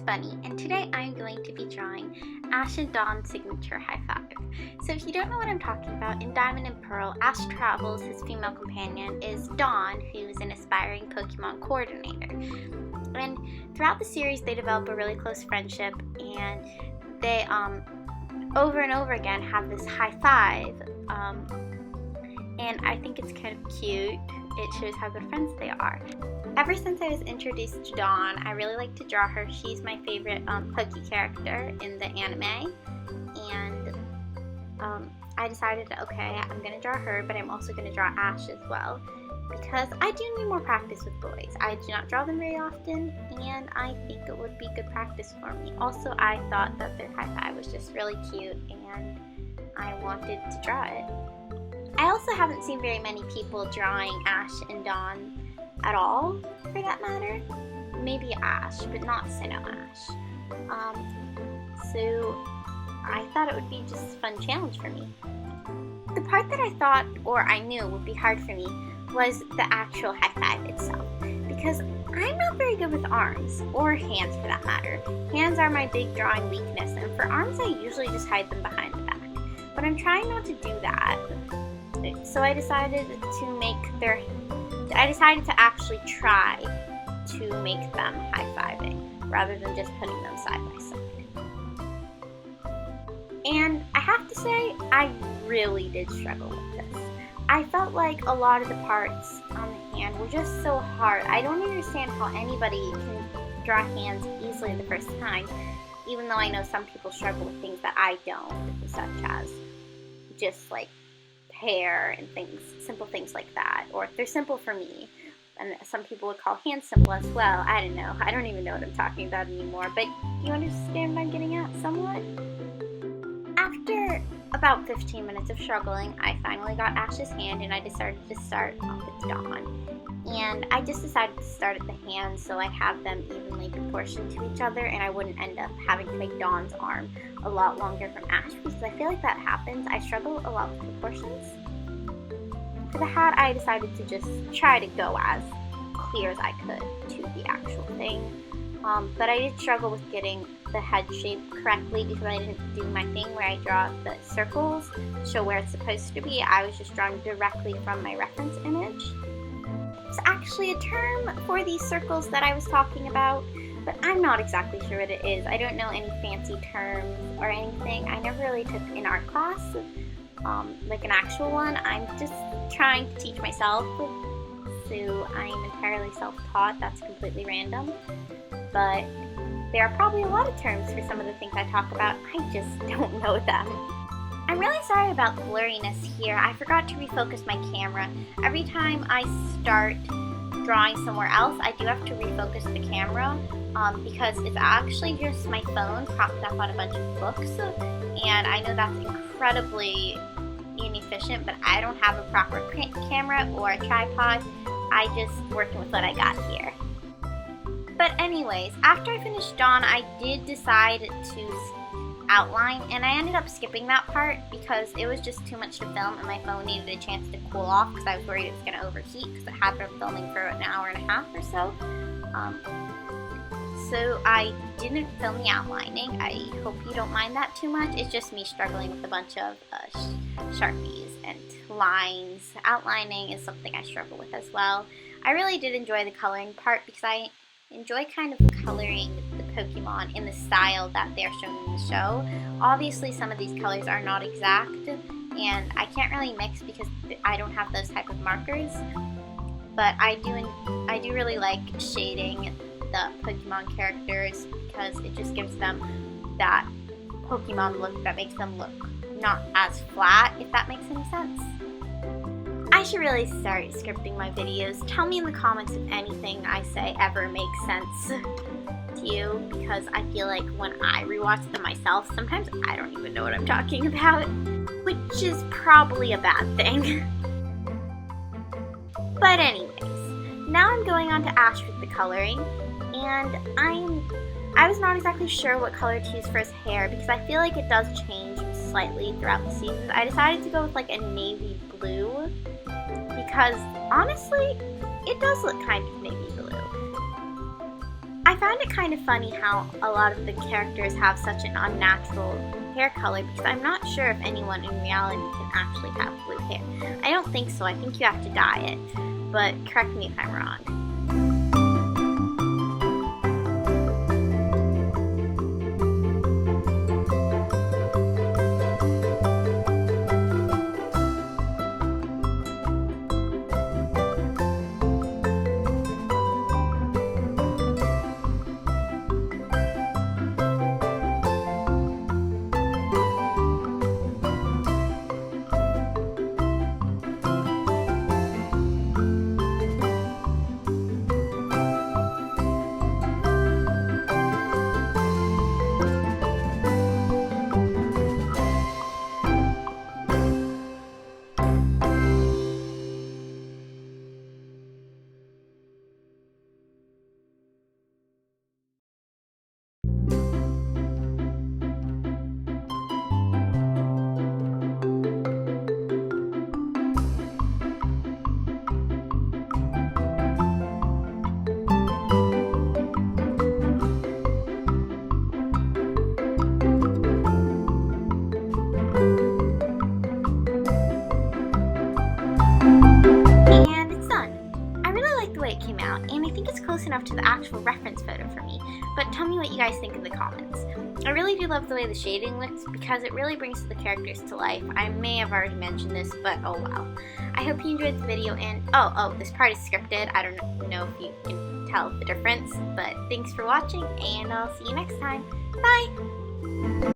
Bunny, and today I'm going to be drawing Ash and Dawn's signature high five. So if you don't know what I'm talking about, in Diamond and Pearl, Ash travels, his female companion is Dawn, who's an aspiring Pokemon coordinator. And throughout the series, they develop a really close friendship, and they over and over again have this high five, and I think it's kind of cute. It shows how good friends they are. Ever since I was introduced to Dawn, I really like to draw her. She's my favorite Poke character in the anime, and I decided, okay, I'm going to draw her, but I'm also going to draw Ash as well, because I do need more practice with boys. I do not draw them very often, and I think it would be good practice for me. Also, I thought that their high five was just really cute, and I wanted to draw it. I also haven't seen very many people drawing Ash and Dawn at all, for that matter. Maybe Ash, but not Sinnoh Ash. So I thought it would be just a fun challenge for me. The part that I thought, or I knew, would be hard for me was the actual high five itself, because I'm not very good with arms, or hands for that matter. Hands are my big drawing weakness, and for arms I usually just hide them behind the back. But I'm trying not to do that. So I decided to actually try to make them high-fiving rather than just putting them side by side. And I have to say, I really did struggle with this. I felt like a lot of the parts on the hand were just so hard. I don't understand how anybody can draw hands easily the first time, even though I know some people struggle with things that I don't, such as just like hair and things, simple things like that, or they're simple for me, and some people would call hands simple as well. I don't know. I don't even know what I'm talking about anymore, but you understand what I'm getting at somewhat? After about 15 minutes of struggling, I finally got Ash's hand, and I decided to start off with Dawn. And I just decided to start at the hands so I'd have them evenly proportioned to each other, and I wouldn't end up having to make Dawn's arm a lot longer from Ash, because I feel like that happens. I struggle a lot with proportions. For the hat, I decided to just try to go as clear as I could to the actual thing. But I did struggle with getting the head shape correctly because I didn't do my thing where I draw the circles to show where it's supposed to be. I was just drawing directly from my reference image. It's actually a term for these circles that I was talking about, but I'm not exactly sure what it is. I don't know any fancy terms or anything. I never really took an art class, like an actual one. I'm just trying to teach myself, so I'm entirely self-taught. That's completely random, but there are probably a lot of terms for some of the things I talk about. I just don't know them. I'm really sorry about the blurriness here. I forgot to refocus my camera. Every time I start drawing somewhere else, I do have to refocus the camera because it's actually just my phone propped up on a bunch of books, and I know that's incredibly inefficient, but I don't have a proper camera or a tripod. I just working with what I got here. But anyways, after I finished Dawn, I did decide to outline, and I ended up skipping that part because it was just too much to film and my phone needed a chance to cool off because I was worried it was going to overheat because it had been filming for an hour and a half or so. So I didn't film the outlining. I hope you don't mind that too much. It's just me struggling with a bunch of Sharpies and lines. Outlining is something I struggle with as well. I really did enjoy the coloring part because I enjoy kind of coloring the Pokemon in the style that they're shown in the show. Obviously, some of these colors are not exact, and I can't really mix because I don't have those type of markers. But I do really like shading the Pokemon characters because it just gives them that Pokemon look that makes them look not as flat, if that makes any sense. I should really start scripting my videos. Tell me in the comments if anything I say ever makes sense to you, because I feel like when I rewatch them myself, sometimes I don't even know what I'm talking about, which is probably a bad thing. But anyways, now I'm going on to Ash with the coloring, and I was not exactly sure what color to use for his hair because I feel like it does change slightly throughout the seasons. I decided to go with like a navy blue because honestly, it does look kind of navy blue. I found it kind of funny how a lot of the characters have such an unnatural hair color because I'm not sure if anyone in reality can actually have blue hair. I don't think so. I think you have to dye it, but correct me if I'm wrong. And it's done. I really like the way it came out, and I think it's close enough to the actual reference photo for me, but tell me what you guys think in the comments. I really do love the way the shading looks because it really brings the characters to life. I may have already mentioned this, but oh well. I hope you enjoyed the video, and this part is scripted. I don't know if you can tell the difference, but thanks for watching, and I'll see you next time. Bye!